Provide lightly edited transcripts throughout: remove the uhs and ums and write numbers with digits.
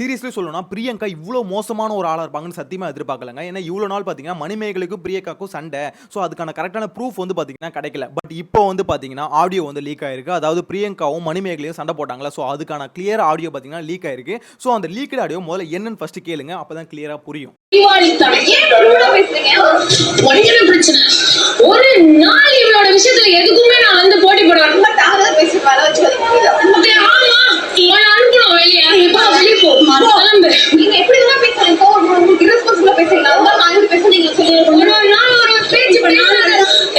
Seriously சொல்லணும்னா பிரியங்கா இவ்வளோ மோசமான ஒரு ஆளா இருப்பாங்கன்னு சத்தியமா எதிர்பார்க்கலங்க. ஏன்னா இவ்வளோ நாள் பார்த்தீங்கன்னா மணிமேகலைக்கும் பிரியங்காக்கும் சண்டை. ஸோ அதுக்கான கரெக்டான ப்ரூஃப் வந்து பார்த்தீங்கன்னா கிடைக்கல. பட் இப்போ வந்து பார்த்தீங்கன்னா ஆடியோ வந்து லீக் ஆயிருக்கு. அதாவது பிரியங்காவும் மணிமேகலையும் சண்டை போட்டாங்களா, ஸோ அதுக்கான கிளியர் ஆடியோ பார்த்தீங்கன்னா லீக் ஆயிருக்கு. ஸோ அந்த லீக்டு ஆடியோ முதல்ல என்னன்னு ஃபர்ஸ்ட் கேளுங்க, அப்பதான் கிளியரா புரியும். ஒரு நாள் இவளோட விஷயத்துல எதுக்குமே நான் வந்து போட்டி போடுவேன். நீங்க எப்படி எல்லாம் பேசுறீங்க, irresponsible பேசுறீங்க. அதுதான் நான் எப்படி பேச நீங்க சொல்லுங்க. ஒரு நாள் ஒரு பேச்சு பண்ணி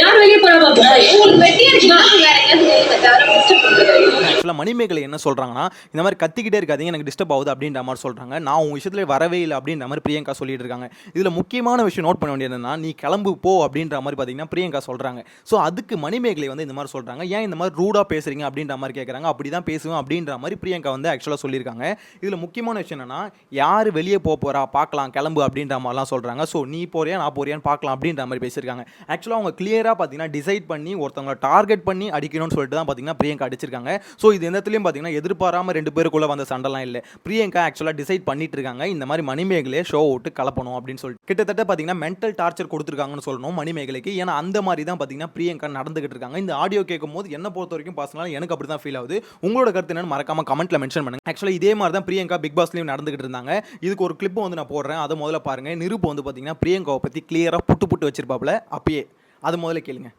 யார் வெளியே போறா பாப்பா. உங்களுக்கு வெட்டியா இருக்கீங்க, வேற எங்கேயாவது தவிர டிஸ்டர்ப் பண்ணுறது. ஆக்சுவலாக மணிமேகலை என்ன சொல்கிறாங்கன்னா, இந்த மாதிரி கத்திக்கிட்டே இருக்காதீங்க, எனக்கு டிஸ்டர்ப் ஆகுது அப்படின்ற மாதிரி சொல்கிறாங்க. நான் உங்கள் விஷயத்தில் வரவே இல்லை அப்படின்ற மாதிரி பிரியங்கா சொல்லிட்டு இருக்காங்க. இதில் முக்கியமான விஷயம் நோட் பண்ண வேண்டியது என்னன்னா, நீ கிளம்பு போ அப்படின்ற மாதிரி பார்த்தீங்கன்னா பிரியங்கா சொல்கிறாங்க. ஸோ அதுக்கு மணிமேகலை வந்து இந்த மாதிரி சொல்கிறாங்க, ஏன் இந்த மாதிரி ரூடாக பேசுகிறீங்க அப்படின்ற மாதிரி கேட்குறாங்க. அப்படி தான் பேசுவேன் அப்படின்ற மாதிரி பிரியங்கா வந்து ஆக்சுவலாக சொல்லியிருக்காங்க. இதில் முக்கியமான விஷயம் என்னன்னா, யார் வெளியே போகிறா பார்க்கலாம் கிளம்பு அப்படின்ற மாதிரிலாம் சொல்கிறாங்க. ஸோ நீ போறியா நான் போறியான்னு பார்க்கலாம் அப்படின்ற மாதிரி பேசியிருக்காங்க. ஆக்சுவலாக அவங்க கிளியராக பார்த்தீங்கன்னா டிசைட் பண்ணி ஒருத்தவங்க டார்கெட் பண்ணி அடிக்கணும்னு சொல்லிட்டு தான் பார்த்தீங்கன்னா பிரியங்கா அடிச்சிருக்காங்க. ஸோ இது எந்த இடத்துலையும் பார்த்தீங்கன்னா எதிர்பாராமல் ரெண்டு பேருக்குள்ளே வந்த சண்டைலாம் இல்லை. பிரியங்கா ஆக்சுவலாக டிசைட் பண்ணிட்டு இருக்காங்க, இந்த மாதிரி மணிமேகலையை ஷோ விட்டு கலப்பணும் அப்படின்னு சொல்லிட்டு கிட்டத்தட்ட பார்த்தீங்கன்னா மென்டல் டார்ச்சர் கொடுத்துருக்காங்கன்னு சொல்லணும் மணிமேகலைக்கு. ஏன்னா அந்த மாதிரி தான் பார்த்தீங்கன்னா பிரியங்கா நடந்துகிட்டு இருக்காங்க. இந்த ஆடியோ கேட்கும் போது என்ன பொறுத்த வரைக்கும் பர்சனலாக எனக்கு அப்படி தான் ஃபீல் ஆகுது. உங்களோட கருத்து என்னன்னு மறக்காம கமெண்ட்ல மென்ஷன் பண்ணுங்க. ஆக்சுவலாக இதே மாதிரி தான் பிரியங்கா பிக் பாஸ்லையும் நடந்துகிட்டு இருந்தாங்க. இதுக்கு ஒரு கிளிப் வந்து நான் போடுறேன், அதை முதல்ல பாருங்க. நிருப்பு வந்து பார்த்தீங்கன்னா பிரியங்காவை பற்றி கிளியராக புட்டு புட்டு வச்சிருப்பாப்ல அப்பயே. அது முதல்ல கேளுங்க.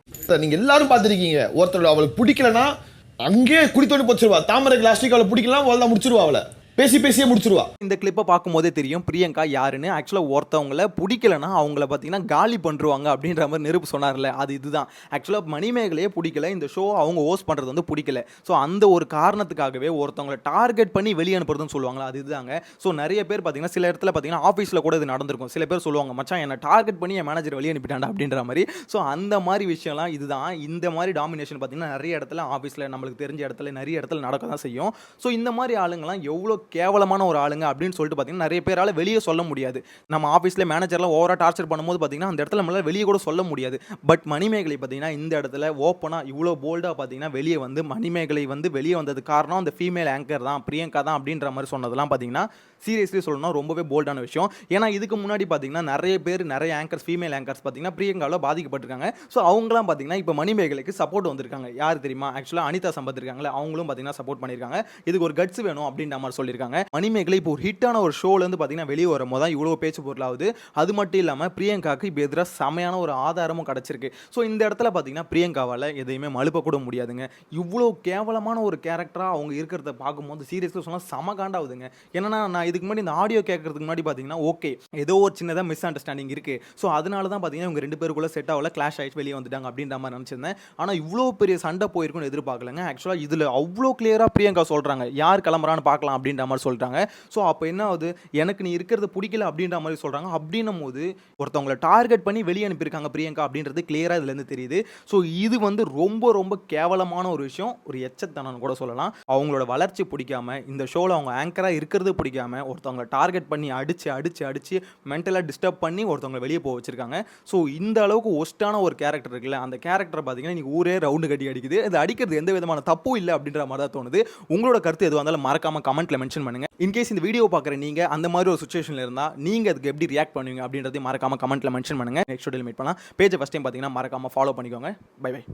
நீங்க எல்லாரும் பார்த்துருக்கீங்க, ஒருத்தர் அவளுக்கு பிடிக்கலன்னா அங்கேயே குடித்தோண்டு போச்சிருவா. தாமரை பிளாஸ்டிக் அவளை பிடிக்கலாம், அவள் தான் முடிச்சிருவா, அவளை பேசியே முடிச்சிருவா. இந்த கிளிப்பை பார்க்கும்போதே தெரியும் பிரியங்கா யாருன்னு. ஆக்சுவலாக ஒருத்தவங்களை பிடிக்கலன்னா அவங்கள பார்த்தீங்கன்னா காலி பண்ணுவாங்க அப்படின்ற மாதிரி நிரூப் சொன்னார்ல, அது இதுதான். ஆக்சுவலாக மணிமேகலையே பிடிக்கல, இந்த ஷோ அவங்க ஹோஸ்ட் பண்ணுறது வந்து பிடிக்கல. ஸோ அந்த ஒரு காரணத்துக்காகவே ஒருத்தவங்களை டார்கெட் பண்ணி வெளியே அனுப்புறதுன்னு சொல்லுவாங்களா, அது இதுதாங்க. ஸோ நிறைய பேர் பார்த்தீங்கன்னா சில இடத்துல பார்த்தீங்கன்னா ஆஃபீஸில் கூட இது நடந்திருக்கும். சில பேர் சொல்லுவாங்க, மச்சான் என்னை டார்கெட் பண்ணி என் மேனேஜர் வெளியே அனுப்பிட்டாண்டா அப்படின்ற மாதிரி. ஸோ அந்த மாதிரி விஷயம்லாம் இதுதான். இந்த மாதிரி டாமினேஷன் பார்த்தீங்கன்னா நிறைய இடத்துல ஆஃபீஸில் நம்மளுக்கு தெரிஞ்ச இடத்துல நிறைய இடத்துல நடக்க தான் செய்யும். ஸோ இந்த மாதிரி ஆளுங்கலாம் எவ்வளோ கேவலமான ஒரு ஆளுங்க அப்படின்னு சொல்லிட்டு பார்த்தீங்கன்னா நிறைய பேரால் வெளியே சொல்ல முடியாது. நம்ம ஆஃபீஸில் மேனேஜர்லாம் ஓவராக டார்ச்சர் பண்ணும்போது பார்த்தீங்கன்னா அந்த இடத்துல நம்மளால் வெளியே கூட சொல்ல முடியாது. பட் மணிமேகலை பார்த்தீங்கன்னா இந்த இடத்துல ஓப்பனாக இவ்வளோ போல்டாக பார்த்தீங்கன்னா வெளியே வந்து மணிமேகலை வந்து வெளியே வந்தது காரணம் அந்த ஃபீமேல் ஆங்கர் தான், பிரியங்கா தான் அப்படின்ற மாதிரி சொன்னதெல்லாம் பார்த்தீங்கன்னா சீரியஸ்லி சொல்லணும்னா ரொம்பவே போல்டான விஷயம். ஏன்னா இதுக்கு முன்னாடி பார்த்தீங்கன்னா நிறைய பேர் நிறைய ஆங்கர்ஸ் ஃபீமேல் ஆங்கர்ஸ் பார்த்தீங்கன்னா பிரியங்காவில் பாதிக்கப்பட்டிருக்காங்க. ஸோ அவங்களாம் பார்த்தீங்கன்னா இப்போ மணிமேகலைக்கு சப்போர்ட் வந்திருக்காங்க. யார் தெரியுமா? ஆக்சுவலாக அனிதா சம்பத் இருக்காங்களே, அவங்களும் பார்த்தீங்கன்னா சப்போர்ட் பண்ணியிருக்காங்க. இதுக்கு ஒரு கட்ஸ் வேணும் அப்படின்ற மாதிரி சொல்லியிருக்காங்க. மணிமேகலை இப்போ ஒரு ஹிட்டான ஒரு ஷோலேருந்து பார்த்தீங்கன்னா வெளியே வரும்போது தான் இவ்வளோ பேச்சு பொருளாகுது. அது மட்டும் இல்லாமல் பிரியங்காவுக்கு இப்போ எதிராக செமையான ஒரு ஆதாரமும் கிடச்சிருக்கு. ஸோ இந்த இடத்துல பார்த்தீங்கன்னா பிரியங்காவால் எதையுமே மழுப்ப கூட முடியாதுங்க. இவ்வளோ கேவலமான ஒரு கேரக்டராக அவங்க இருக்கிறத பார்க்கும்போது சீரியஸ்லி சொன்னால் செம காண்டாகுதுங்க. ஏன்னா நான் இதுக்கு முன்னாடி இந்த ஆடியோ கேட்கறதுக்கு முன்னாடி பார்த்தீங்கன்னா ஓகே ஏதோ ஒரு சின்னதாக மிஸ் அண்டர்ஸ்டாண்டிங் இருக்குது. ஸோ அதனால தான் பார்த்தீங்கன்னா இவங்க ரெண்டு பேருக்குள்ள செட் ஆகல, கிளாஷ் ஆகிட்டு வெளியே வந்துட்டாங்க அப்படின்ற மாதிரி நினச்சிருந்தேன். ஆனால் இவ்வளோ பெரிய சண்டை போயிருக்குன்னு எதிர்பார்க்கலங்க. ஆக்சுவலாக இதில் அவ்வளோ கிளியராக பிரியங்கா சொல்கிறாங்க, யார் கிளம்புறான்னு பார்க்கலாம் அப்படின்ற மாதிரி சொல்கிறாங்க. ஸோ அப்போ என்ன ஆகுது, எனக்கு நீ இருக்கிறது பிடிக்கல அப்படின்ற மாதிரி சொல்கிறாங்க. அப்படின்னும் போது ஒருத்தவங்களை டார்கெட் பண்ணி வெளியே அனுப்பியிருக்காங்க பிரியங்கா அப்படின்றது கிளியராக இதுலேருந்து தெரியுது. ஸோ இது வந்து ரொம்ப ரொம்ப கேவலமான ஒரு விஷயம், ஒரு எச்சத்தனம்னு கூட சொல்லலாம். அவங்களோட வளர்ச்சி பிடிக்காம, இந்த ஷோவில் அவங்க ஆங்கராக இருக்கிறது பிடிக்காம ஒருத்தவங்க டார்கெட் பண்ணி அடிச்சு மென்டலாக டிஸ்டர்ப் பண்ணி ஒருத்தவங்க வெளியே போக வச்சிருக்காங்க. ஸோ இந்த அளவுக்கு ஒஸ்ட்டான ஒரு கேரக்டர் இருக்குல்ல, அந்த கேரக்டர் பார்த்தீங்கன்னா இன்னைக்கு ஊரே ரவுண்டு கட்டி அடிக்குது. அது அடிக்கிறது எந்த விதமான தப்பும் இல்லை அப்படின்ற மாதிரி தான் தோணுது. உங்களோட கருத்து எதுவாக இருந்தாலும் மறக்காம கமெண்ட்ல மென்ஷன் பண்ணுங்க. இன்கேஸ் இந்த வீடியோ பார்க்குற நீங்கள் அந்த மாதிரி ஒரு சுச்சுவேஷனில் இருந்தால் நீங்கள் அதுக்கு எப்படி ரியாக்ட் பண்ணுவீங்க அப்படின்றதையும் மறக்காம கமெண்ட்ல மென்ஷன் பண்ணுங்க. நெக்ஸ்ட் வீடியோவில் மீட் பண்ணலாம். பேஜை ஃபஸ்ட் டைம் பார்த்தீங்கன்னா மறக்காம ஃபாலோ பண்ணிக்கோங்க. Bye by.